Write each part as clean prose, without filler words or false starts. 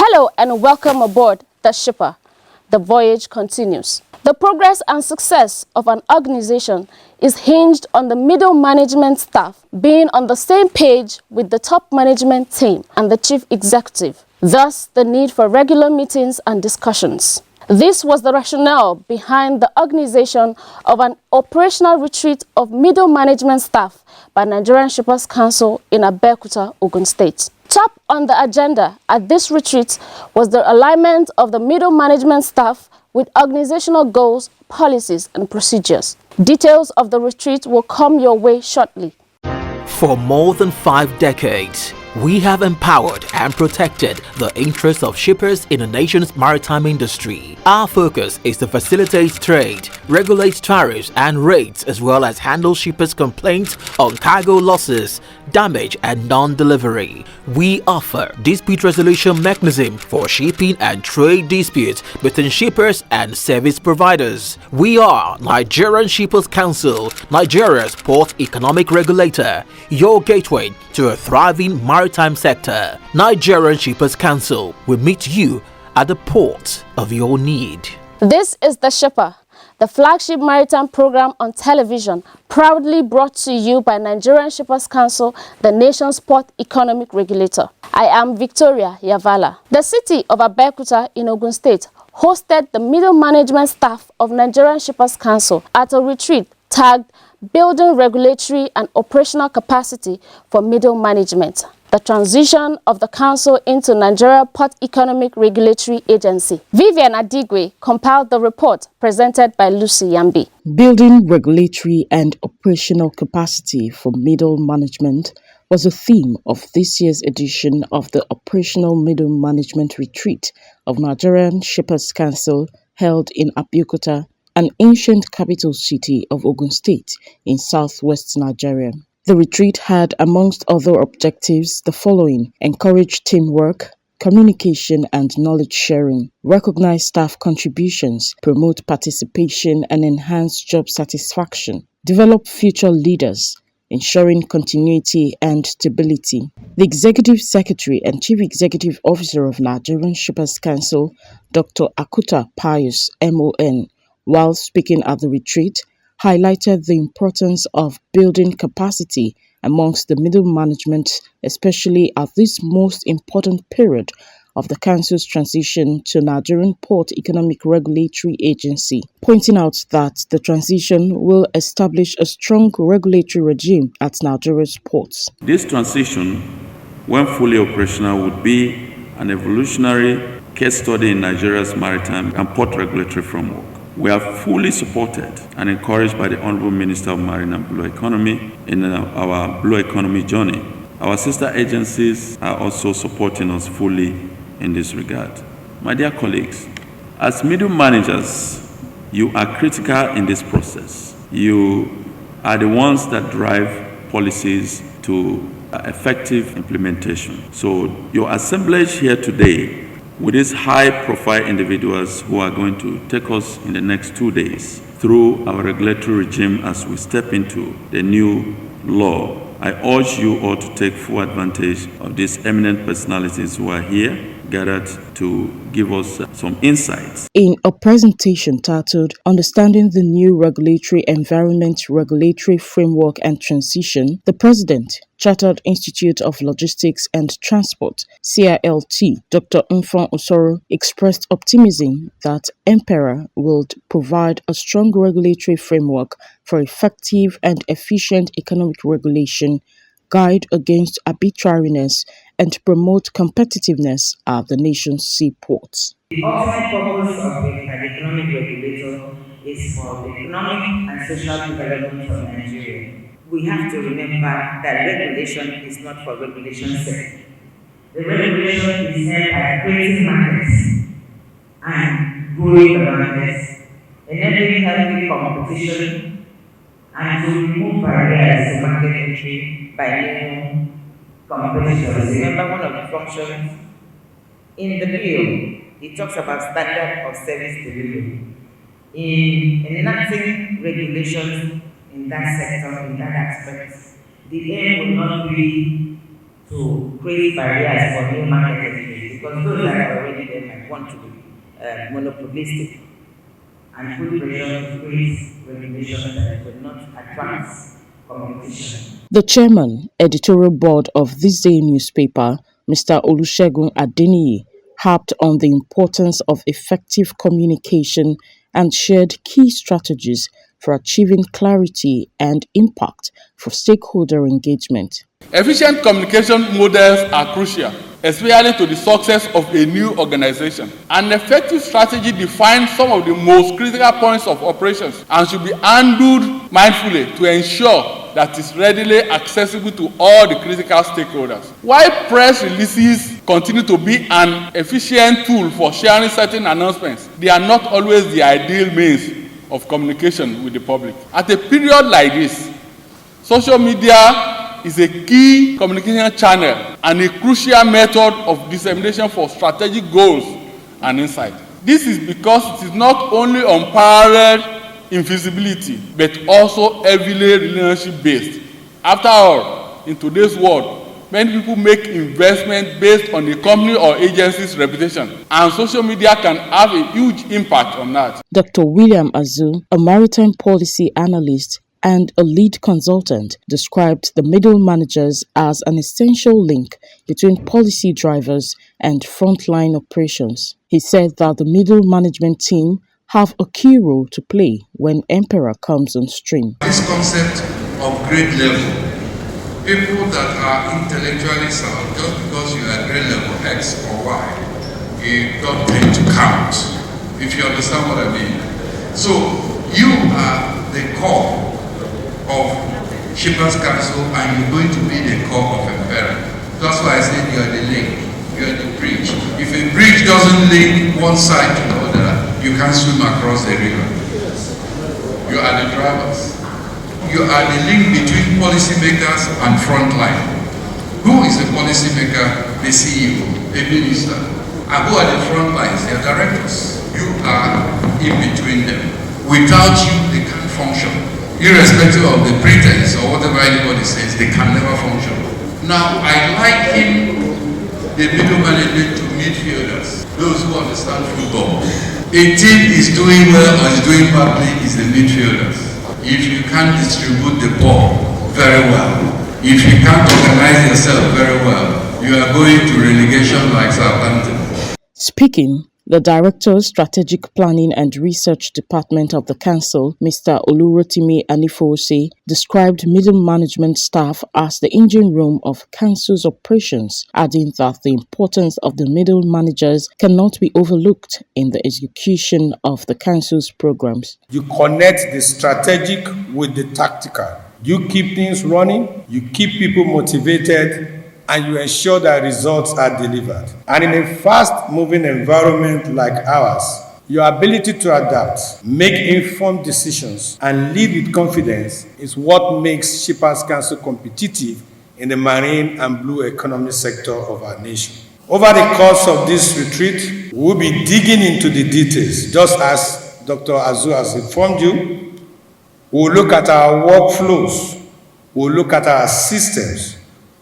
Hello and welcome aboard the Shipper. The voyage continues. The progress and success of an organization is hinged on the middle management staff being on the same page with the top management team and the chief executive. Thus, the need for regular meetings and discussions. This was the rationale behind the organization of an operational retreat of middle management staff by Nigerian Shippers Council in Abeokuta, Ogun State. Top on the agenda at this retreat was the alignment of the middle management staff with organizational goals, policies, and procedures. Details of the retreat will come your way shortly. For more than 5 decades, we have empowered and protected the interests of shippers in the nation's maritime industry. Our focus is to facilitate trade, regulate tariffs and rates, as well as handle shippers' complaints on cargo losses, damage and non-delivery. We offer dispute resolution mechanism for shipping and trade disputes between shippers and service providers. We are Nigerian Shippers Council, Nigeria's port economic regulator, your gateway to a thriving maritime sector. Nigerian Shippers Council will meet you at the port of your need. This is The Shipper, the flagship maritime program on television, proudly brought to you by Nigerian Shippers Council, the nation's port economic regulator. I am Victoria Yavala. The city of Abeokuta in Ogun State hosted the middle management staff of Nigerian Shippers Council at a retreat tagged Building Regulatory and Operational Capacity for Middle Management, the transition of the Council into Nigeria Port Economic Regulatory Agency. Vivian Adigwe compiled the report presented by Lucy Yambi. Building regulatory and operational capacity for middle management was a theme of this year's edition of the Operational Middle Management Retreat of Nigerian Shippers Council held in Abeokuta, an ancient capital city of Ogun State in southwest Nigeria. The retreat had, amongst other objectives, the following: encourage teamwork, communication and knowledge sharing, recognize staff contributions, promote participation and enhance job satisfaction, develop future leaders, ensuring continuity and stability. The Executive Secretary and Chief Executive Officer of Nigerian Shippers Council, Dr. Akuta Pius, MON, while speaking at the retreat, highlighted the importance of building capacity amongst the middle management, especially at this most important period of the Council's transition to Nigerian Port Economic Regulatory Agency, pointing out that the transition will establish a strong regulatory regime at Nigeria's ports. This transition, when fully operational, would be an evolutionary case study in Nigeria's maritime and port regulatory framework. We are fully supported and encouraged by the Honorable Minister of Marine and Blue Economy in our Blue Economy journey. Our sister agencies are also supporting us fully in this regard. My dear colleagues, as middle managers, you are critical in this process. You are the ones that drive policies to effective implementation. So your assemblage here today with these high-profile individuals who are going to take us in the next 2 days through our regulatory regime as we step into the new law. I urge you all to take full advantage of these eminent personalities who are here gathered to give us some insights. In a presentation titled Understanding the New Regulatory Environment, Regulatory Framework and Transition, the President, Chartered Institute of Logistics and Transport, CILT, Dr. Mfon Osoro, expressed optimism that MPERA will provide a strong regulatory framework for effective and efficient economic regulation, guide against arbitrariness, and promote competitiveness at the nation's seaports. The ultimate purpose of an economic regulator is for the economic and social development of Nigeria. We have to remember that regulation is not for regulation's sake. The regulation is aimed at creating markets and growing the markets, enabling healthy competition, and to remove barriers to market entry by new competitors. Remember, one of the functions in the bill, it talks about standard of service delivery. In enacting regulations in that sector, in that aspect, the aim will not be to create barriers for new market entry, because those that are already there might want to be monopolistic and put pressure to create regulations that will not attract competition. The chairman, editorial board of This Day newspaper, Mr. Olusegun Adeniyi, harped on the importance of effective communication and shared key strategies for achieving clarity and impact for stakeholder engagement. Efficient communication models are crucial, especially to the success of a new organization. An effective strategy defines some of the most critical points of operations and should be handled mindfully to ensure that it's readily accessible to all the critical stakeholders. While press releases continue to be an efficient tool for sharing certain announcements, they are not always the ideal means of communication with the public. At a period like this, social media is a key communication channel and a crucial method of dissemination for strategic goals and insight. This is because it is not only unparalleled in visibility, but also heavily relationship-based. After all, in today's world, many people make investment based on the company or agency's reputation, and social media can have a huge impact on that. Dr. William Azu, a maritime policy analyst and a lead consultant, described the middle managers as an essential link between policy drivers and frontline operations. He said that the middle management team have a key role to play when MPERA comes on stream. This concept of grade level, people that are intellectually sound, just because you are grade level X or Y, you don't tend to count, if you understand what I mean. So you are the core of Shippers Council and you're going to be the core of MPERA. That's why I said you are the link, you are the bridge. If a bridge doesn't link one side to the other, you can't swim across the river. You are the drivers. You are the link between policymakers and frontline. Who is the policymaker? The CEO, the minister. And who are the frontlines? They are directors. You are in between them. Without you, they can't function. Irrespective of the pretense or whatever anybody says, they can never function. Now, I liken the middle management to midfielders, those who understand football. A team is doing well or is doing badly is the midfielders. If you can't distribute the ball very well, if you can't organize yourself very well, you are going to relegation like Southampton. Speaking, the Director, Strategic Planning and Research Department of the Council, Mr. Olurotimi Anifose, described middle management staff as the engine room of Council's operations, adding that the importance of the middle managers cannot be overlooked in the execution of the Council's programs. You connect the strategic with the tactical. You keep things running, you keep people motivated, and you ensure that results are delivered. And in a fast-moving environment like ours, your ability to adapt, make informed decisions, and lead with confidence is what makes Shippers Council competitive in the marine and blue economy sector of our nation. Over the course of this retreat, we'll be digging into the details, just as Dr. Azu has informed you. We'll look at our workflows, we'll look at our systems,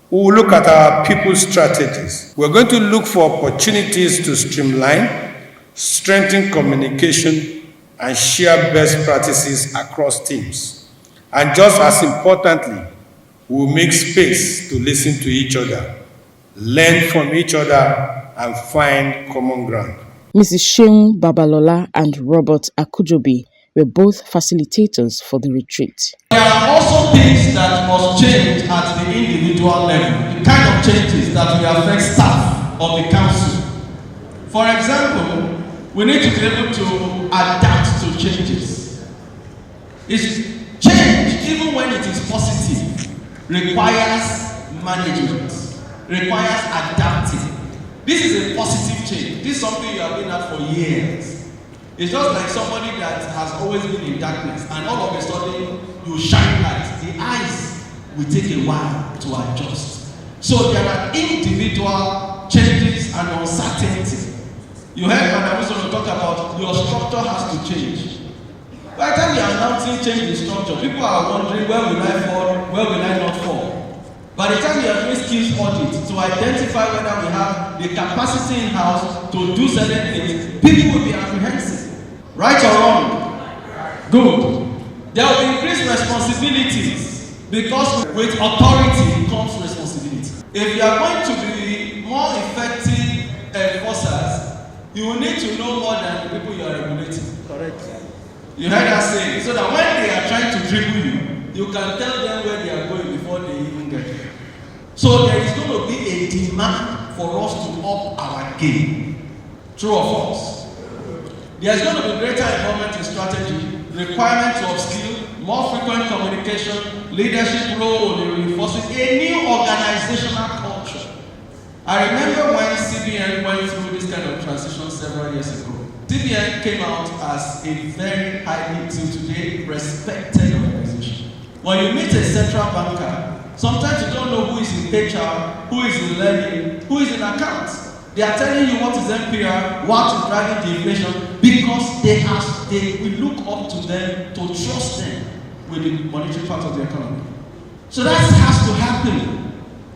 we'll look at our people strategies. We're going to look for opportunities to streamline, strengthen communication, and share best practices across teams. And just as importantly, we'll make space to listen to each other, learn from each other, and find common ground. Mrs. Sheung Babalola and Robert Akujobi were both facilitators for the retreat. There are also things that must change at the individual level, the kind of changes that will affect staff of the council. For example, we need to be able to adapt to changes. Change, even when it is positive, requires management, requires adapting. This is a positive change. This is something you have been at for years. It's just like somebody that has always been in darkness and all of a sudden you shine light. The eyes will take a while to adjust. So there are individual changes and uncertainty. You heard Madam Wilson talk about your structure has to change. By the time you are announcing change in structure, people are wondering where will I fall, where will I not fall. By the time you are doing skills audit to identify whether we have the capacity in-house to do certain things, people will be apprehensive. Right or wrong? Good. There will be increased responsibilities because with authority comes responsibility. If you are going to be more effective enforcers, you will need to know more than the people you are regulating. Correct. You heard us say, so that when they are trying to dribble you can tell them where they are going before they even get there. So there is going to be a demand for us to up our game. True or false? There is going to be greater involvement in strategy, requirement to upskill, more frequent communication, leadership role in reinforcing a new organizational culture. I remember when CBN went through this kind of transition several years ago. CBN came out as a very highly, till today, respected organization. When you meet a central banker, sometimes you don't know who is in HR, who is in learning, who is in accounts. They are telling you what is MPR, what is driving the inflation, because they will look up to them, to trust them with the monetary part of the economy. So that has to happen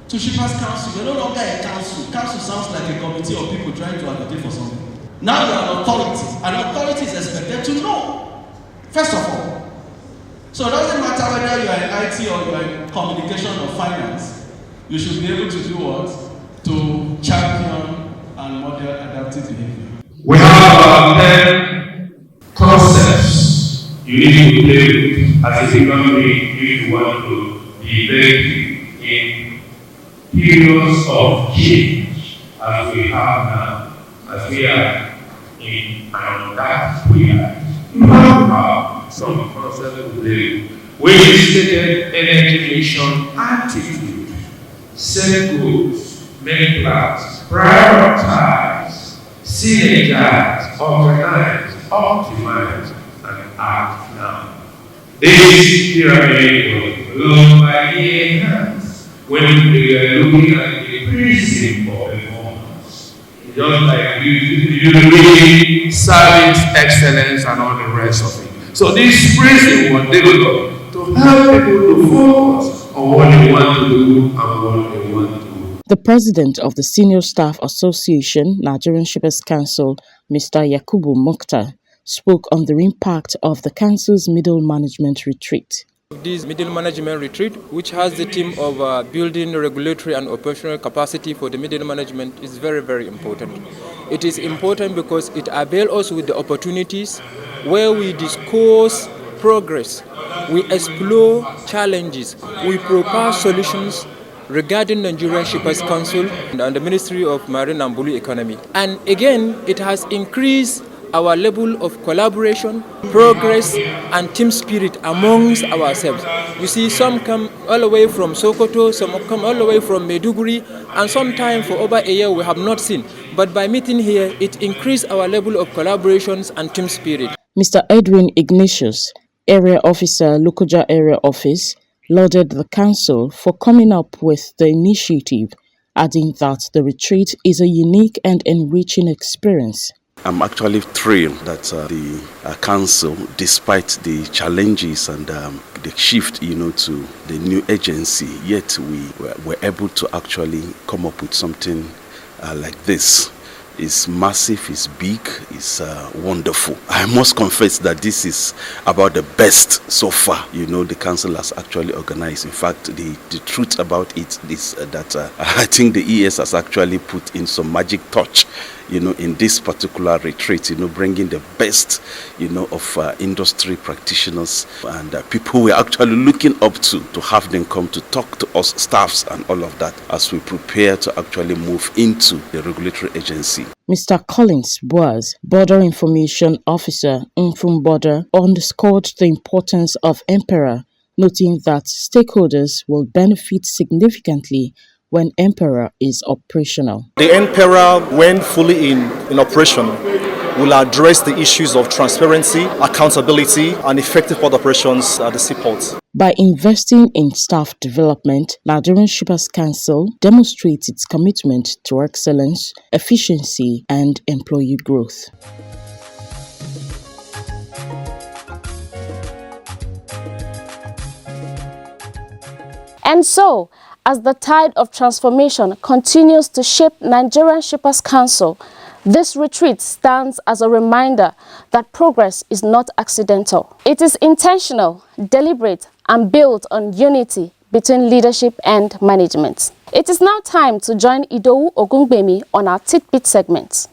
to Shippers Council. You're no longer a council. Council sounds like a committee of people trying to advocate for something. Now you are an authority. An authority is expected to know, first of all. So it doesn't matter whether you are in IT or you are in communication or finance, you should be able to do what? To champion and model adaptive behavior. We have about 10 concepts you need to play with as a human being if you want to be effective in periods of change as we have now, as we are in that period. We have some concepts to play with. We stated energy mission attitude, set goals, make plans, prioritize, synergize, organize, optimize, and act now. This pyramid was blown by the hands when we are looking at the principle for performance. Just like you really service excellence and all the rest of it. So this principle was developed to help people to focus on what they want to do and what they want to do. The president of the Senior Staff Association, Nigerian Shippers Council, Mr. Yakubu Mokhtar, spoke on the impact of the council's middle management retreat. This middle management retreat, which has the theme of building regulatory and operational capacity for the middle management, is very, very important. It is important because it avails us with the opportunities where we discuss progress, we explore challenges, we propose solutions regarding Nigerian Shippers Council and the Ministry of Marine and Blue Economy. And again, it has increased our level of collaboration, progress, and team spirit amongst ourselves. You see, some come all the way from Sokoto, some come all the way from Maiduguri, and sometimes for over a year we have not seen. But by meeting here, it increased our level of collaborations and team spirit. Mr. Edwin Ignatius, Area Officer, Lokoja Area Office, lauded the council for coming up with the initiative, adding that the retreat is a unique and enriching experience. I'm actually thrilled that the council, despite the challenges and the shift, to the new agency, yet we were able to actually come up with something like this. It's massive, it's big, it's wonderful. I must confess that this is about the best so far, the council has actually organized. In fact, the truth about it is that I think the ES has actually put in some magic touch, in this particular retreat, bringing the best, of industry practitioners and people we're actually looking up to have them come to talk to us, staffs and all of that, as we prepare to actually move into the regulatory agency. Mr. Collins Boaz, Border Information Officer, Border, underscored the importance of Emperor, noting that stakeholders will benefit significantly when Emperor is operational. The Emperor, when fully in operation, will address the issues of transparency, accountability, and effective port operations at the seaports. By investing in staff development, Nigerian Shippers Council demonstrates its commitment to excellence, efficiency, and employee growth. And so, as the tide of transformation continues to shape Nigerian Shippers Council, this retreat stands as a reminder that progress is not accidental. It is intentional, deliberate, and built on unity between leadership and management. It is now time to join Idowu Ogungbemi on our Tidbit segment.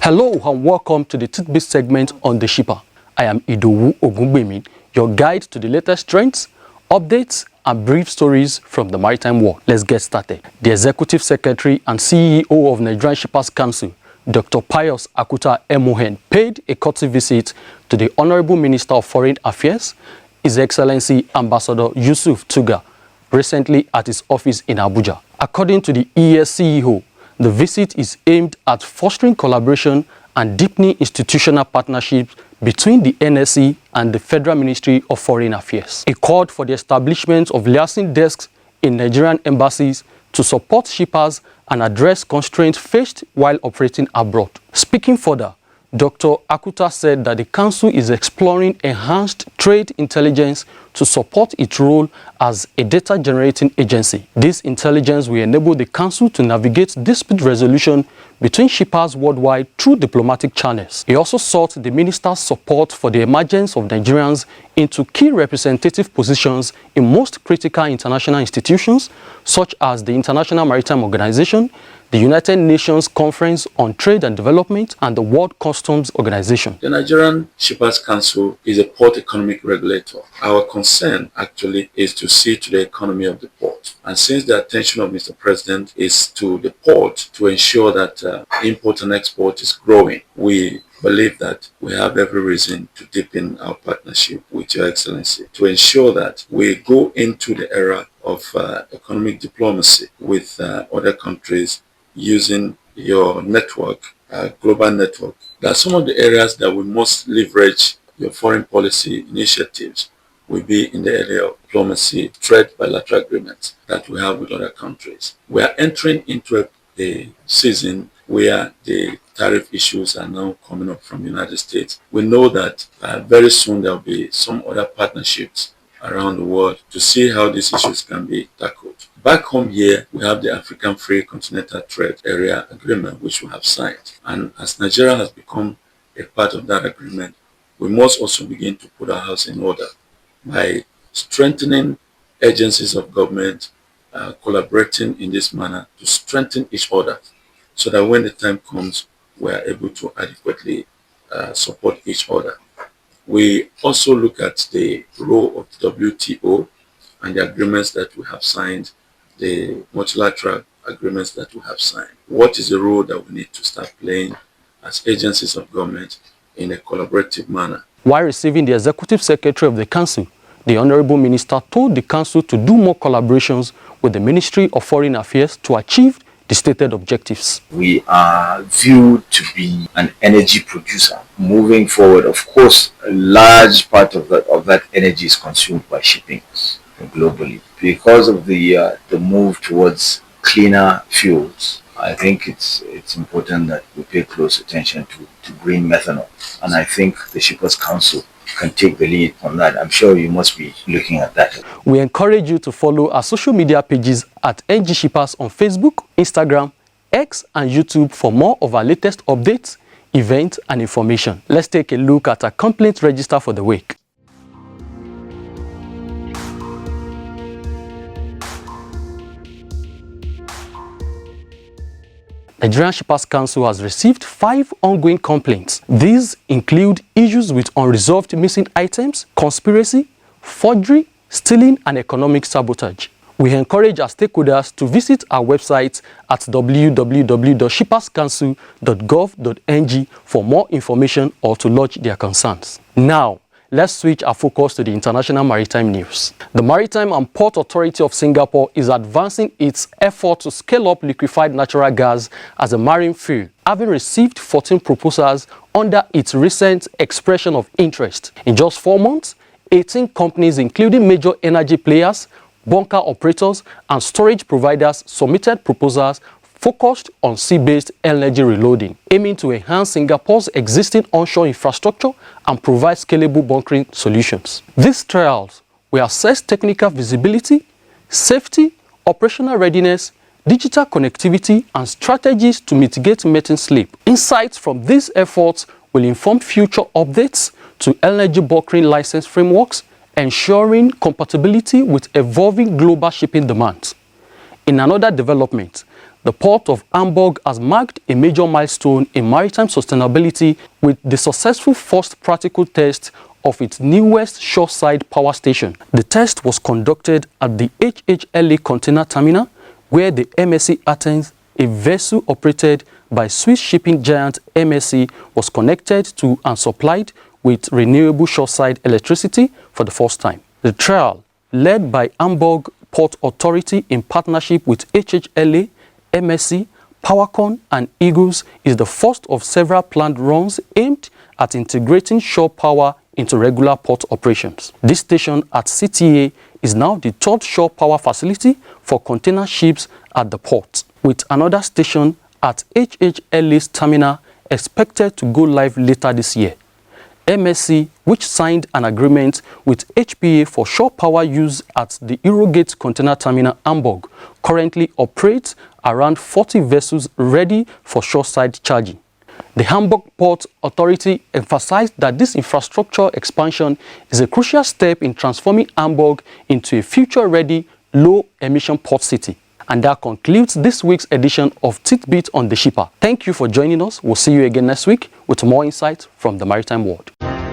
Hello and welcome to the Tidbit segment on The Shipper. I am Idowu Ogungbemi, your guide to the latest trends, updates, and brief stories from the maritime world. Let's get started. The Executive Secretary and CEO of Nigerian Shippers Council, Dr. Pius Akuta Emohen, paid a courtesy visit to the Honorable Minister of Foreign Affairs, His Excellency Ambassador Yusuf Tuga, recently at his office in Abuja. According to the ES CEO, the visit is aimed at fostering collaboration and deepening institutional partnerships between the NSC and the Federal Ministry of Foreign Affairs. He called for the establishment of liaison desks in Nigerian embassies to support shippers and address constraints faced while operating abroad. Speaking further, Dr. Akuta said that the Council is exploring enhanced trade intelligence to support its role as a data-generating agency. This intelligence will enable the Council to navigate dispute resolution between shippers worldwide through diplomatic channels. He also sought the Minister's support for the emergence of Nigerians into key representative positions in most critical international institutions, such as the International Maritime Organization, the United Nations Conference on Trade and Development, and the World Customs Organization. The Nigerian Shippers Council is a port economic regulator. Our concern actually is to see to the economy of the port. And since the attention of Mr. President is to the port to ensure that import and export is growing, we believe that we have every reason to deepen our partnership with Your Excellency to ensure that we go into the era of economic diplomacy with other countries using your network, global network. There are some of the areas that we must leverage your foreign policy initiatives will be in the area of diplomacy, trade, bilateral agreements that we have with other countries. We are entering into a season where the tariff issues are now coming up from the United States. We know that very soon there will be some other partnerships around the world to see how these issues can be tackled. Back home here, we have the African Free Continental Trade Area Agreement, which we have signed. And as Nigeria has become a part of that agreement, we must also begin to put our house in order by strengthening agencies of government, collaborating in this manner to strengthen each other so that when the time comes, we are able to adequately support each other. We also look at the role of the WTO and the agreements that we have signed, the multilateral agreements that we have signed. What is the role that we need to start playing as agencies of government in a collaborative manner? While receiving the Executive Secretary of the Council, the Honorable Minister told the Council to do more collaborations with the Ministry of Foreign Affairs to achieve the stated objectives. We are viewed to be an energy producer. Moving forward, of course, a large part of that energy is consumed by shipping globally. Because of the move towards cleaner fuels, I think it's important that we pay close attention to green methanol. And I think the Shippers Council can take the lead on that. I'm sure you must be looking at that. We encourage you to follow our social media pages at NG Shippers on Facebook, Instagram, X and YouTube for more of our latest updates, events and information. Let's take a look at our complaint register for the week. Nigerian Shippers Council has received 5 ongoing complaints. These include issues with unresolved missing items, conspiracy, forgery, stealing, and economic sabotage. We encourage our stakeholders to visit our website at www.shipperscouncil.gov.ng for more information or to lodge their concerns. Now, let's switch our focus to the international maritime news. The Maritime and Port Authority of Singapore is advancing its effort to scale up liquefied natural gas as a marine fuel, having received 14 proposals under its recent expression of interest. In just 4 months, 18 companies, including major energy players, bunker operators, and storage providers, submitted proposals focused on sea-based LNG reloading, aiming to enhance Singapore's existing onshore infrastructure and provide scalable bunkering solutions. These trials will assess technical feasibility, safety, operational readiness, digital connectivity, and strategies to mitigate methane slip. Insights from these efforts will inform future updates to LNG bunkering license frameworks, ensuring compatibility with evolving global shipping demands. In another development, the Port of Hamburg has marked a major milestone in maritime sustainability with the successful first practical test of its newest shoreside power station. The test was conducted at the HHLA container terminal, where the MSC Athens, a vessel operated by Swiss shipping giant MSC, was connected to and supplied with renewable shoreside electricity for the first time. The trial, led by Hamburg Port Authority in partnership with HHLA, MSC, PowerCon and Eagles, is the first of several planned runs aimed at integrating shore power into regular port operations. This station at CTA is now the 3rd shore power facility for container ships at the port, with another station at HHLA's terminal expected to go live later this year. MSC, which signed an agreement with HPA for shore power use at the Eurogate Container Terminal Hamburg, currently operates around 40 vessels ready for shoreside charging. The Hamburg Port Authority emphasized that this infrastructure expansion is a crucial step in transforming Hamburg into a future-ready, low-emission port city. And that concludes this week's edition of Tidbit on the Shipper. Thank you for joining us. We'll see you again next week with more insights from the maritime world.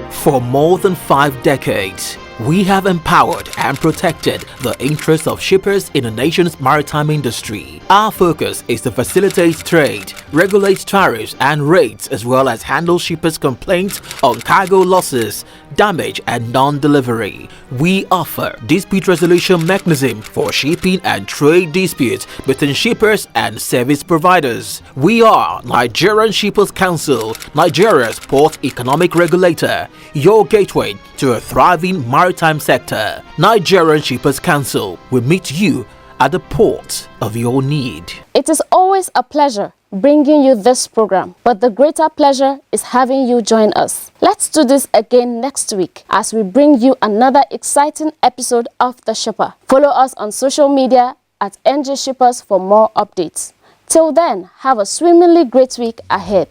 For more than 5 decades, we have empowered and protected the interests of shippers in the nation's maritime industry. Our focus is to facilitate trade, regulate tariffs and rates, as well as handle shippers' complaints on cargo losses, damage and non-delivery. We offer dispute resolution mechanism for shipping and trade disputes between shippers and service providers. We are Nigerian Shippers Council, Nigeria's port economic regulator, your gateway to a thriving maritime sector. Nigerian Shippers Council will meet you at the port of your need. It is always a pleasure bringing you this program, but the greater pleasure is having you join us. Let's do this again next week as we bring you another exciting episode of The Shipper. Follow us on social media at NG Shippers for more updates. Till then, have a swimmingly great week ahead.